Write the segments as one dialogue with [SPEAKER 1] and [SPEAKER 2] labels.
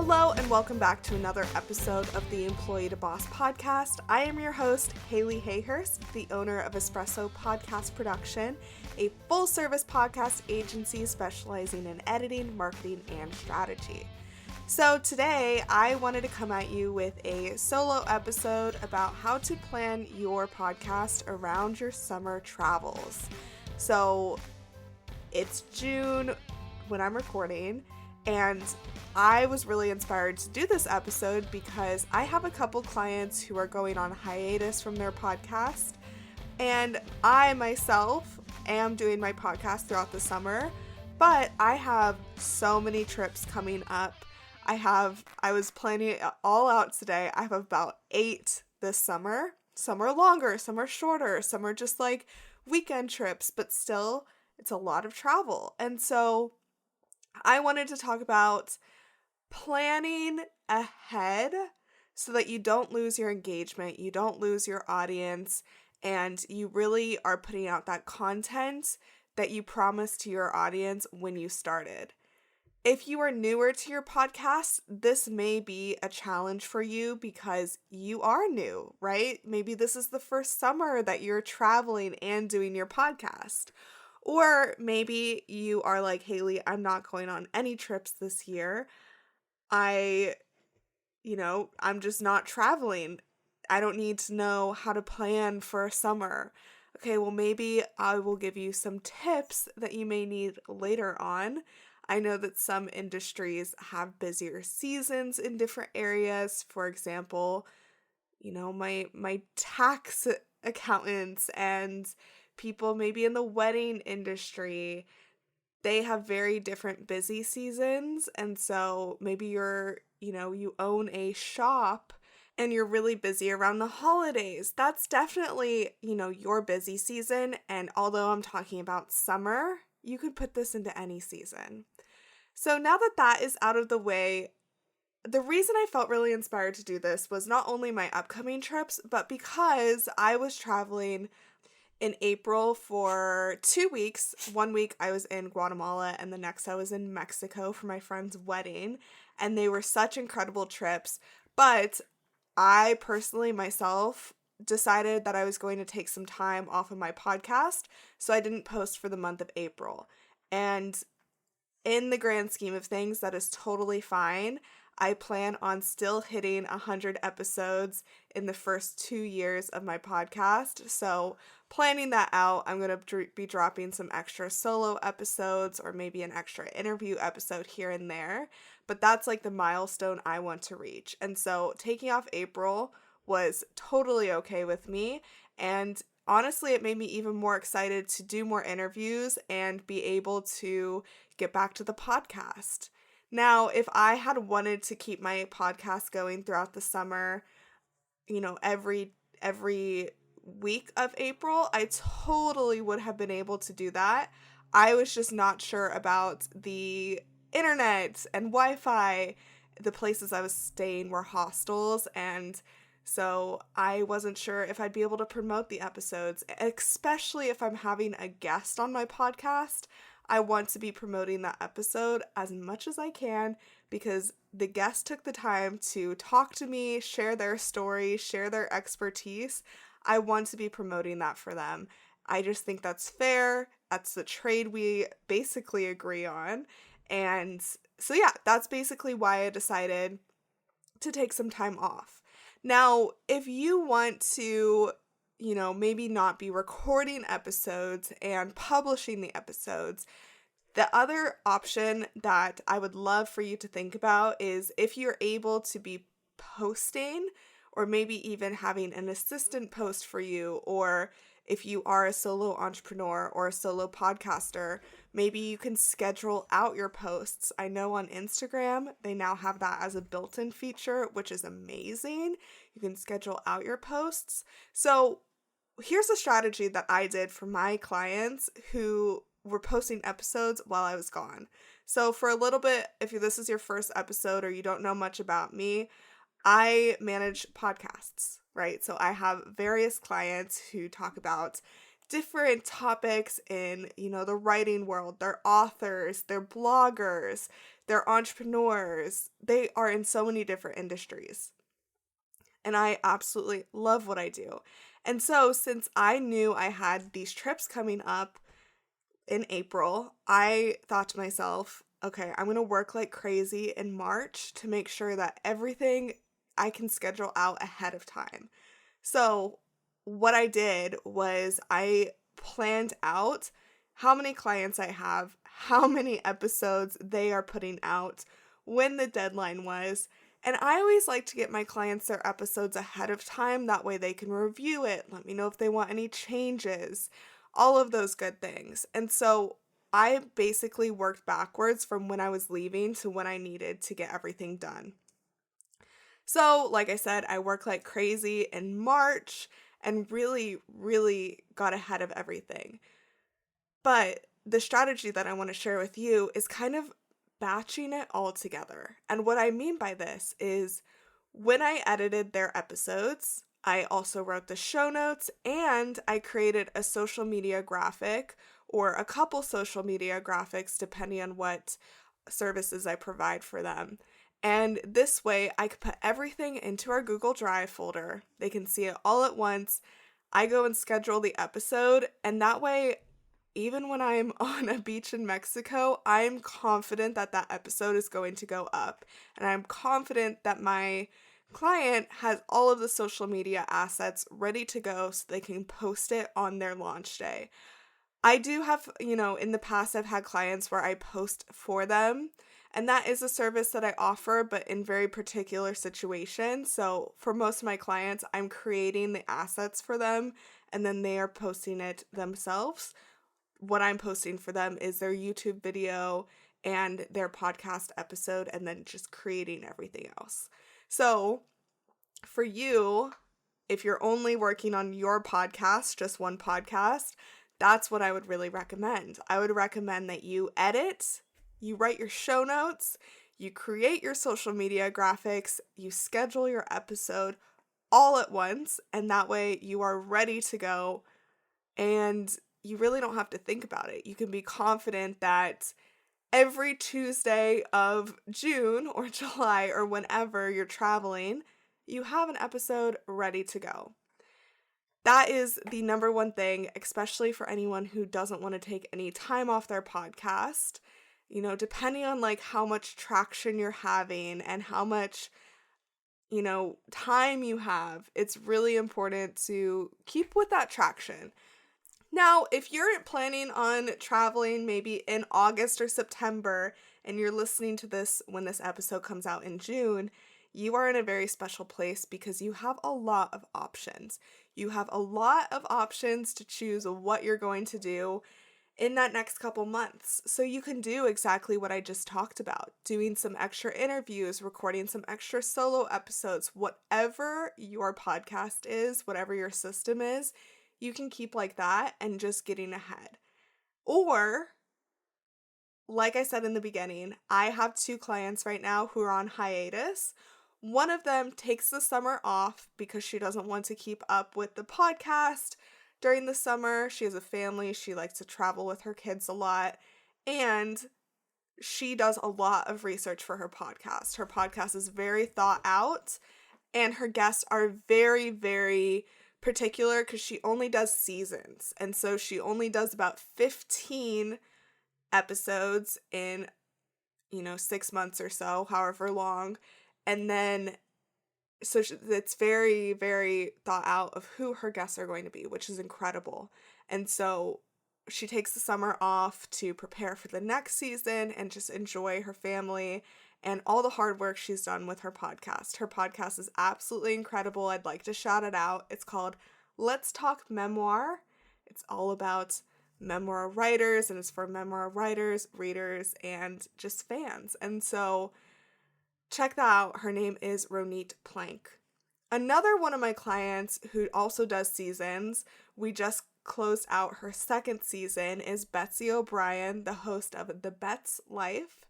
[SPEAKER 1] Hello and welcome back to another episode of the Employee to Boss podcast. I am your host, Hayleigh Hayhurst, the owner of Espresso Podcast Production, a full-service podcast agency specializing in editing, marketing, and strategy. So today, I wanted to come at you with a solo episode about how to plan your podcast around your summer travels. So it's June when I'm recording, and I was really inspired to do this episode because I have a couple clients who are going on hiatus from their podcast, and I myself am doing my podcast throughout the summer, but I have so many trips coming up. I was planning it all out today. I have about 8 this summer. Some are longer, some are shorter, some are just like weekend trips, but still, it's a lot of travel. And so I wanted to talk about planning ahead so that you don't lose your engagement, you don't lose your audience, and you really are putting out that content that you promised to your audience when you started. If you are newer to your podcast, this may be a challenge for you because you are new, right? Maybe this is the first summer that you're traveling and doing your podcast. Or maybe you are like, Hayleigh, I'm not going on any trips this year. I'm just not traveling. I don't need to know how to plan for summer. Okay, well, maybe I will give you some tips that you may need later on. I know that some industries have busier seasons in different areas. For example, my tax accountants and people maybe in the wedding industry, they have very different busy seasons. And so maybe you own a shop and you're really busy around the holidays. That's definitely, your busy season. And although I'm talking about summer, you could put this into any season. So now that that is out of the way, the reason I felt really inspired to do this was not only my upcoming trips, but because I was traveling in April for 2 weeks. 1 week I was in Guatemala and the next I was in Mexico for my friend's wedding, and they were such incredible trips. But I personally myself decided that I was going to take some time off of my podcast, so I didn't post for the month of April. And in the grand scheme of things, that is totally fine. I plan on still hitting 100 episodes in the first 2 years of my podcast. So planning that out, I'm going to be dropping some extra solo episodes or maybe an extra interview episode here and there. But that's like the milestone I want to reach. And so taking off April was totally okay with me. And honestly, it made me even more excited to do more interviews and be able to get back to the podcast. Now, if I had wanted to keep my podcast going throughout the summer, every week of April, I totally would have been able to do that. I was just not sure about the internet and Wi-Fi. The places I was staying were hostels, and so I wasn't sure if I'd be able to promote the episodes, especially if I'm having a guest on my podcast. I want to be promoting that episode as much as I can because the guest took the time to talk to me, share their story, share their expertise. I want to be promoting that for them. I just think that's fair. That's the trade we basically agree on. And so yeah, that's basically why I decided to take some time off. Now, if you want to maybe not be recording episodes and publishing the episodes, the other option that I would love for you to think about is if you're able to be posting or maybe even having an assistant post for you, or if you are a solo entrepreneur or a solo podcaster, maybe you can schedule out your posts. I know on Instagram, they now have that as a built-in feature, which is amazing. You can schedule out your posts. So here's a strategy that I did for my clients who were posting episodes while I was gone. So for a little bit, if this is your first episode or you don't know much about me, I manage podcasts, right? So I have various clients who talk about different topics in, the writing world. They're authors, they're bloggers, they're entrepreneurs. They are in so many different industries. And I absolutely love what I do. And so, since I knew I had these trips coming up in April, I thought to myself, okay, I'm going to work like crazy in March to make sure that everything I can schedule out ahead of time. So, what I did was I planned out how many clients I have, how many episodes they are putting out, when the deadline was. And I always like to get my clients their episodes ahead of time. That way they can review it, let me know if they want any changes, all of those good things. And so I basically worked backwards from when I was leaving to when I needed to get everything done. So, like I said, I worked like crazy in March and really, really got ahead of everything. But the strategy that I want to share with you is kind of batching it all together. And what I mean by this is when I edited their episodes, I also wrote the show notes and I created a social media graphic or a couple social media graphics depending on what services I provide for them. And this way I could put everything into our Google Drive folder. They can see it all at once. I go and schedule the episode, and that way, even when I'm on a beach in Mexico, I'm confident that that episode is going to go up. And I'm confident that my client has all of the social media assets ready to go so they can post it on their launch day. I do have, in the past I've had clients where I post for them, and that is a service that I offer, but in very particular situations. So for most of my clients, I'm creating the assets for them, and then they are posting it themselves. What I'm posting for them is their YouTube video and their podcast episode, and then just creating everything else. So for you, if you're only working on your podcast, just one podcast, that's what I would really recommend. I would recommend that you edit, you write your show notes, you create your social media graphics, you schedule your episode all at once, and that way you are ready to go and you really don't have to think about it. You can be confident that every Tuesday of June or July or whenever you're traveling, you have an episode ready to go. That is the number one thing, especially for anyone who doesn't want to take any time off their podcast. Depending on like how much traction you're having and how much, time you have, it's really important to keep with that traction. Now, if you're planning on traveling maybe in August or September and you're listening to this when this episode comes out in June, you are in a very special place because you have a lot of options. You have a lot of options to choose what you're going to do in that next couple months. So you can do exactly what I just talked about, doing some extra interviews, recording some extra solo episodes, whatever your podcast is, whatever your system is, you can keep like that and just getting ahead. Or, like I said in the beginning, I have 2 clients right now who are on hiatus. One of them takes the summer off because she doesn't want to keep up with the podcast during the summer. She has a family. She likes to travel with her kids a lot. And she does a lot of research for her podcast. Her podcast is very thought out, and her guests are very, very particular because she only does seasons. And so she only does about 15 episodes in, 6 months or so, however long. And then, so it's very, very thought out of who her guests are going to be, which is incredible. And so she takes the summer off to prepare for the next season and just enjoy her family and all the hard work she's done with her podcast. Her podcast is absolutely incredible. I'd like to shout it out. It's called Let's Talk Memoir. It's all about memoir writers, and it's for memoir writers, readers, and just fans. And so check that out. Her name is Ronit Plank. Another one of my clients who also does seasons, we just closed out her 2nd season, is Betsy O'Brien, the host of The Bet's Life.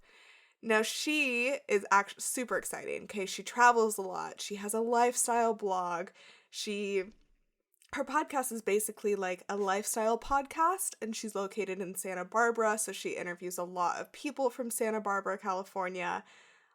[SPEAKER 1] Now, she is actually super exciting. Okay, she travels a lot. She has a lifestyle blog. She her podcast is basically like a lifestyle podcast, and she's located in Santa Barbara, so she interviews a lot of people from Santa Barbara, California.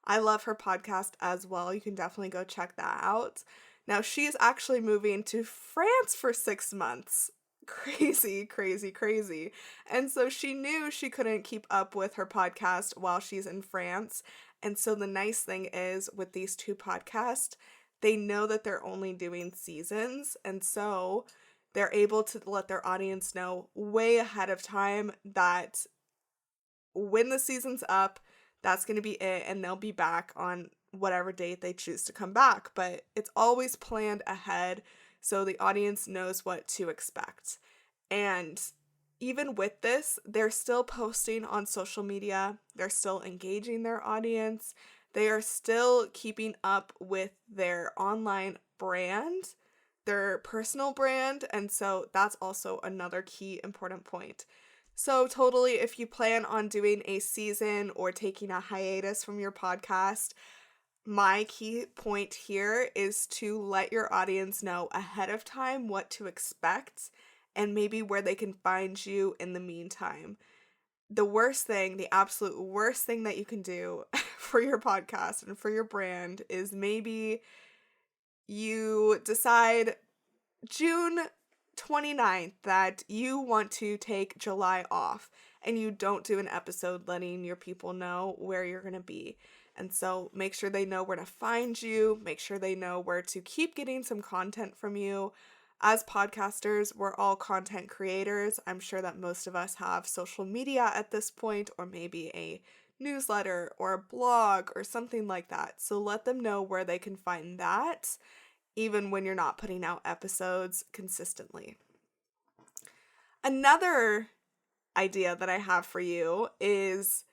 [SPEAKER 1] I love her podcast as well. You can definitely go check that out. Now, she's actually moving to France for 6 months. Crazy, crazy, crazy. And so she knew she couldn't keep up with her podcast while she's in France. And so the nice thing is with these two podcasts, they know that they're only doing seasons. And so they're able to let their audience know way ahead of time that when the season's up, that's going to be it, and they'll be back on whatever date they choose to come back. But it's always planned ahead, so the audience knows what to expect. And even with this, they're still posting on social media, they're still engaging their audience, they are still keeping up with their online brand, their personal brand, and so that's also another key important point. So totally, if you plan on doing a season or taking a hiatus from your podcast, my key point here is to let your audience know ahead of time what to expect and maybe where they can find you in the meantime. The worst thing, the absolute worst thing that you can do for your podcast and for your brand is maybe you decide June 29th that you want to take July off and you don't do an episode letting your people know where you're going to be. And so make sure they know where to find you, make sure they know where to keep getting some content from you. As podcasters, we're all content creators. I'm sure that most of us have social media at this point, or maybe a newsletter or a blog or something like that. So let them know where they can find that, even when you're not putting out episodes consistently. Another idea that I have for you is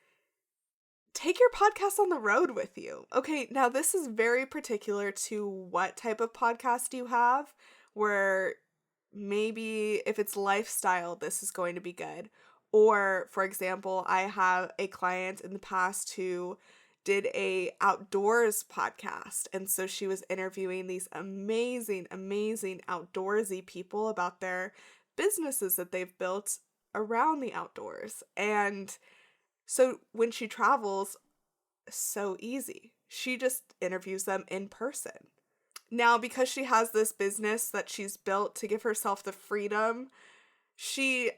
[SPEAKER 1] take your podcast on the road with you. Okay, now this is very particular to what type of podcast you have, where maybe if it's lifestyle, this is going to be good. Or, for example, I have a client in the past who did a outdoors podcast, and so she was interviewing these amazing outdoorsy people about their businesses that they've built around the outdoors. And so when she travels, so easy, she just interviews them in person. Now, because she has this business that she's built to give herself the freedom, she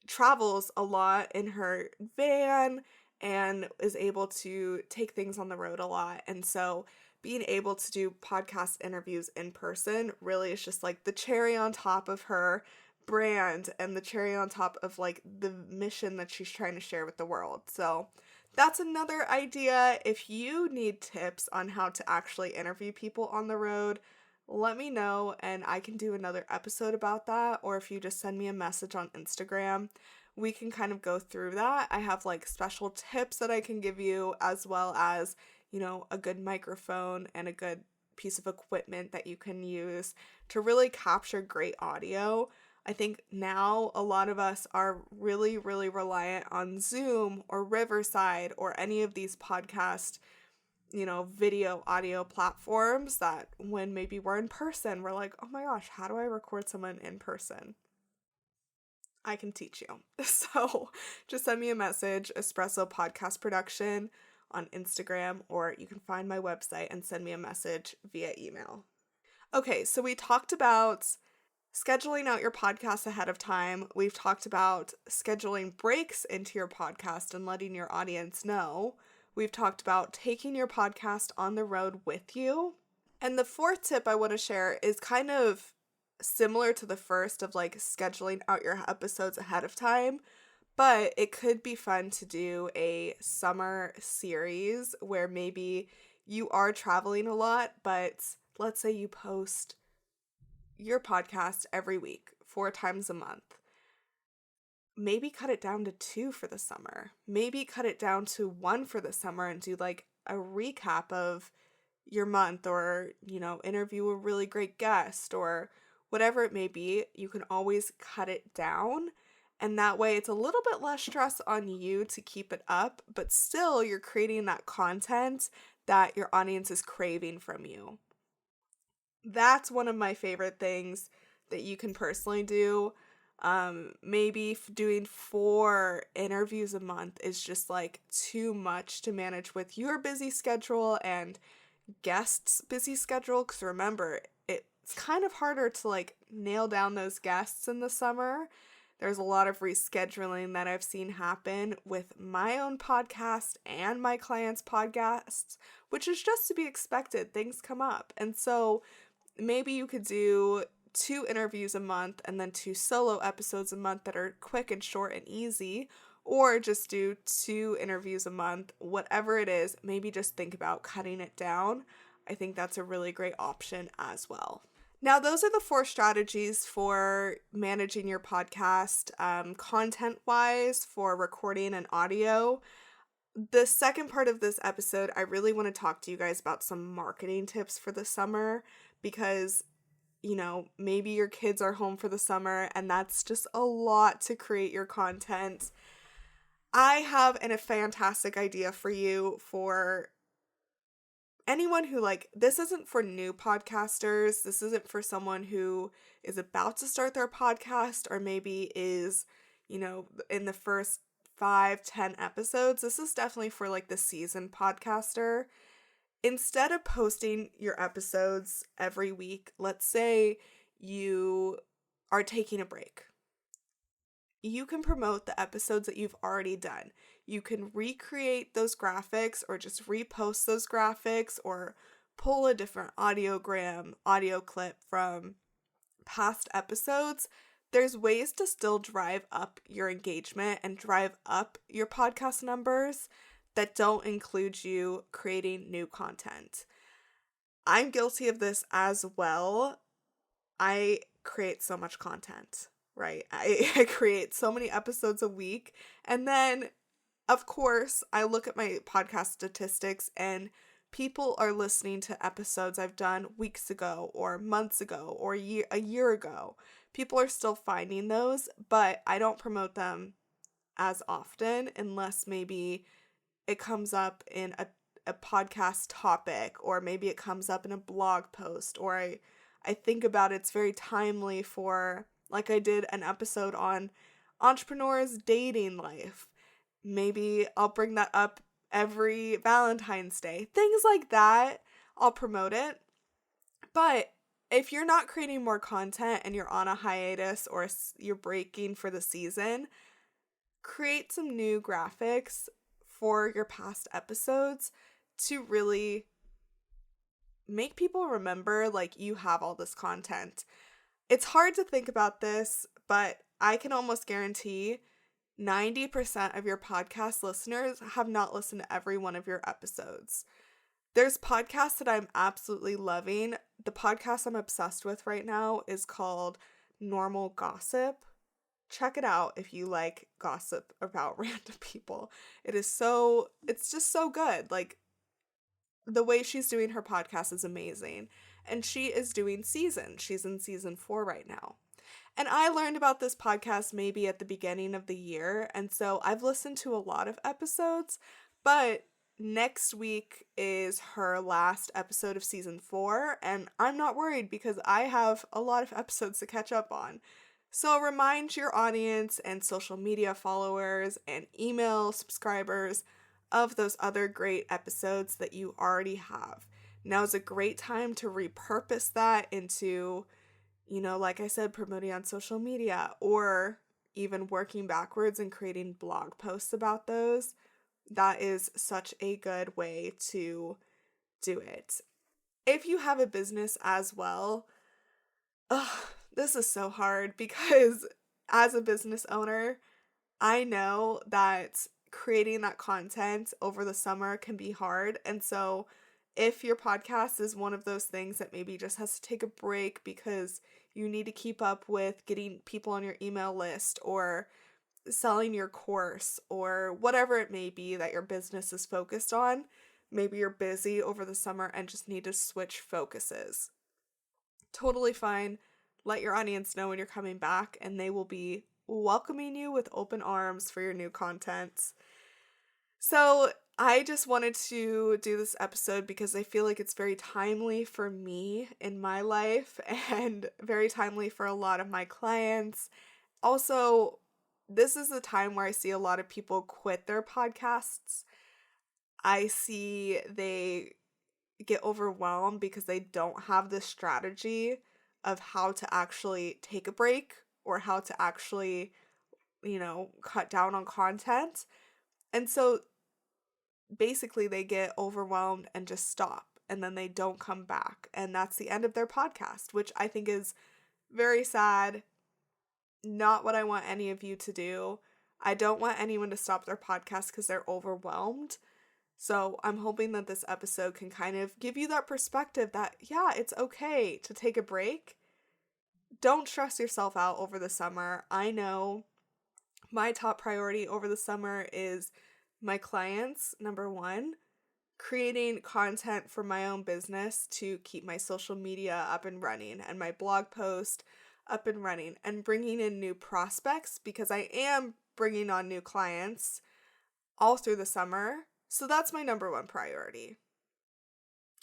[SPEAKER 1] travels a lot in her van and is able to take things on the road a lot. And so being able to do podcast interviews in person really is just like the cherry on top of her brand and the cherry on top of like the mission that she's trying to share with the world. So that's another idea. If you need tips on how to actually interview people on the road, let me know and I can do another episode about that. Or if you just send me a message on Instagram, we can kind of go through that. I have like special tips that I can give you, as well as, you know, a good microphone and a good piece of equipment that you can use to really capture great audio. I think now a lot of us are really reliant on Zoom or Riverside or any of these podcast, you know, video audio platforms that when maybe we're in person, we're like, oh my gosh, how do I record someone in person? I can teach you. So just send me a message, Espresso Podcast Production on Instagram, or you can find my website and send me a message via email. Okay, so we talked about scheduling out your podcast ahead of time. We've talked about scheduling breaks into your podcast and letting your audience know. We've talked about taking your podcast on the road with you. And the fourth tip I want to share is kind of similar to the first of like scheduling out your episodes ahead of time, but it could be fun to do a summer series where maybe you are traveling a lot, but let's say you post your podcast every week, 4 times a month. Maybe cut it down to 2 for the summer. Maybe cut it down to 1 for the summer and do like a recap of your month, or, you know, interview a really great guest or whatever it may be. You can always cut it down. And that way it's a little bit less stress on you to keep it up, but still you're creating that content that your audience is craving from you. That's one of my favorite things that you can personally do. Maybe doing 4 interviews a month is just like too much to manage with your busy schedule and guests' busy schedule. Because remember, it's kind of harder to like nail down those guests in the summer. There's a lot of rescheduling that I've seen happen with my own podcast and my clients' podcasts, which is just to be expected. Things come up. And so maybe you could do 2 interviews a month and then 2 solo episodes a month that are quick and short and easy, or just do 2 interviews a month, whatever it is. Maybe just think about cutting it down. I think that's a really great option as well. Now, those are the 4 strategies for managing your podcast, content-wise, for recording and audio. The second part of this episode, I really want to talk to you guys about some marketing tips for the summer because, maybe your kids are home for the summer and that's just a lot to create your content. I have a fantastic idea for you for anyone who this isn't for new podcasters. This isn't for someone who is about to start their podcast or maybe is, in the first 5-10 episodes. This is definitely for the seasoned podcaster. Instead of posting your episodes every week, let's say you are taking a break. You can promote the episodes that you've already done. You can recreate those graphics or just repost those graphics or pull a different audio clip from past episodes. There's ways to still drive up your engagement and drive up your podcast numbers that don't include you creating new content. I'm guilty of this as well. I create so much content, right? I create so many episodes a week. And then, of course, I look at my podcast statistics and people are listening to episodes I've done weeks ago or months ago or a year ago. People are still finding those, but I don't promote them as often unless maybe it comes up in a podcast topic, or maybe it comes up in a blog post, or I think about it's very timely for, like I did an episode on entrepreneurs' dating life. Maybe I'll bring that up every Valentine's Day. Things like that, I'll promote it. But if you're not creating more content and you're on a hiatus or you're breaking for the season, create some new graphics for your past episodes to really make people remember you have all this content. It's hard to think about this, but I can almost guarantee 90% of your podcast listeners have not listened to every one of your episodes. There's podcasts that I'm absolutely loving. The podcast I'm obsessed with right now is called Normal Gossip. Check it out if you like gossip about random people. It's just so good. The way she's doing her podcast is amazing. And she is doing seasons. She's in season 4 right now. And I learned about this podcast maybe at the beginning of the year. And so I've listened to a lot of episodes, but next week is her last episode of season 4. And I'm not worried because I have a lot of episodes to catch up on. So remind your audience and social media followers and email subscribers of those other great episodes that you already have. Now is a great time to repurpose that into, like I said, promoting on social media or even working backwards and creating blog posts about those. That is such a good way to do it. If you have a business as well, this is so hard because as a business owner, I know that creating that content over the summer can be hard. And so if your podcast is one of those things that maybe just has to take a break because you need to keep up with getting people on your email list or selling your course or whatever it may be that your business is focused on, maybe you're busy over the summer and just need to switch focuses. Totally fine. Let your audience know when you're coming back and they will be welcoming you with open arms for your new content. So I just wanted to do this episode because I feel like it's very timely for me in my life and very timely for a lot of my clients. Also, this is the time where I see a lot of people quit their podcasts. I see they get overwhelmed because they don't have the strategy of how to actually take a break or how to actually, cut down on content. And so basically they get overwhelmed and just stop and then they don't come back. And that's the end of their podcast, which I think is very sad. Not what I want any of you to do. I don't want anyone to stop their podcast because they're overwhelmed. So I'm hoping that this episode can kind of give you that perspective that, yeah, it's okay to take a break. Don't stress yourself out over the summer. I know my top priority over the summer is my clients, number one, creating content for my own business to keep my social media up and running and my blog post up and running and bringing in new prospects because I am bringing on new clients all through the summer. So that's my number one priority.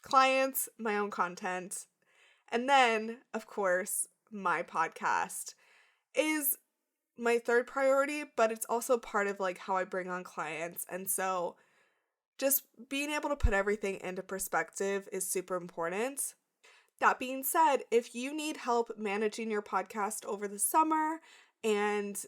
[SPEAKER 1] Clients, my own content, and then, of course, my podcast is my third priority, but it's also part of like how I bring on clients. And so just being able to put everything into perspective is super important. That being said, if you need help managing your podcast over the summer and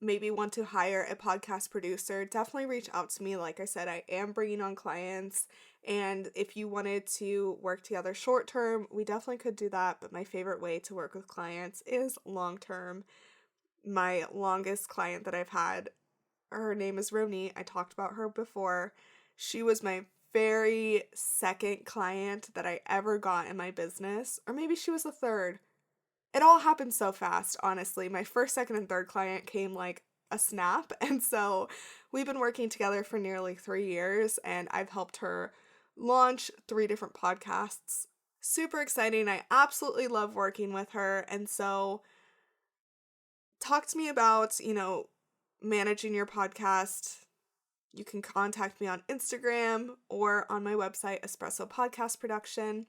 [SPEAKER 1] maybe want to hire a podcast producer, definitely reach out to me. Like I said, I am bringing on clients, and if you wanted to work together short term, we definitely could do that, but my favorite way to work with clients is long term. My longest client that I've had, her name is Roni. I talked about her before. She was my very second client that I ever got in my business, or maybe she was the third. It all happened so fast, honestly. My first, second, and third client came like a snap, and so we've been working together for nearly 3 years, and I've helped her launch 3 different podcasts. Super exciting. I absolutely love working with her, and so talk to me about, managing your podcast. You can contact me on Instagram or on my website, Espresso Podcast Production.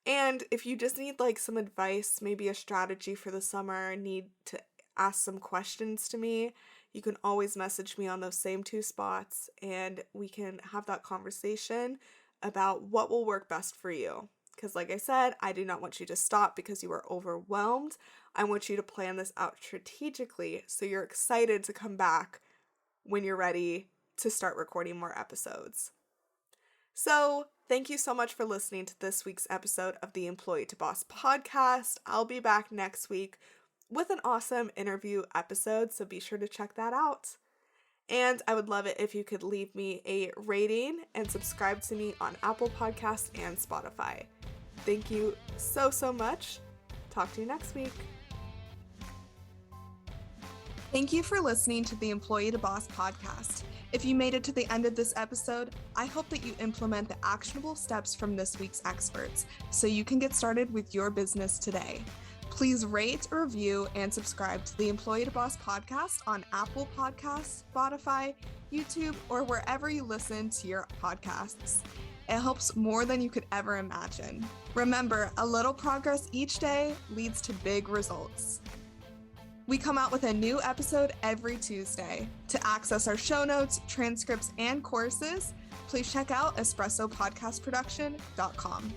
[SPEAKER 1] And if you just need like some advice, maybe a strategy for the summer, need to ask some questions to me, you can always message me on those same 2 spots and we can have that conversation about what will work best for you. Because like I said, I do not want you to stop because you are overwhelmed. I want you to plan this out strategically so you're excited to come back when you're ready to start recording more episodes. So thank you so much for listening to this week's episode of the Employee to Boss podcast. I'll be back next week with an awesome interview episode, so be sure to check that out. And I would love it if you could leave me a rating and subscribe to me on Apple Podcasts and Spotify. Thank you so much. Talk to you next week. Thank you for listening to the Employee to Boss podcast. If you made it to the end of this episode, I hope that you implement the actionable steps from this week's experts so you can get started with your business today. Please rate, review, and subscribe to the Employee to Boss podcast on Apple Podcasts, Spotify, YouTube, or wherever you listen to your podcasts. It helps more than you could ever imagine. Remember, a little progress each day leads to big results. We come out with a new episode every Tuesday. To access our show notes, transcripts, and courses, please check out espressopodcastproduction.com.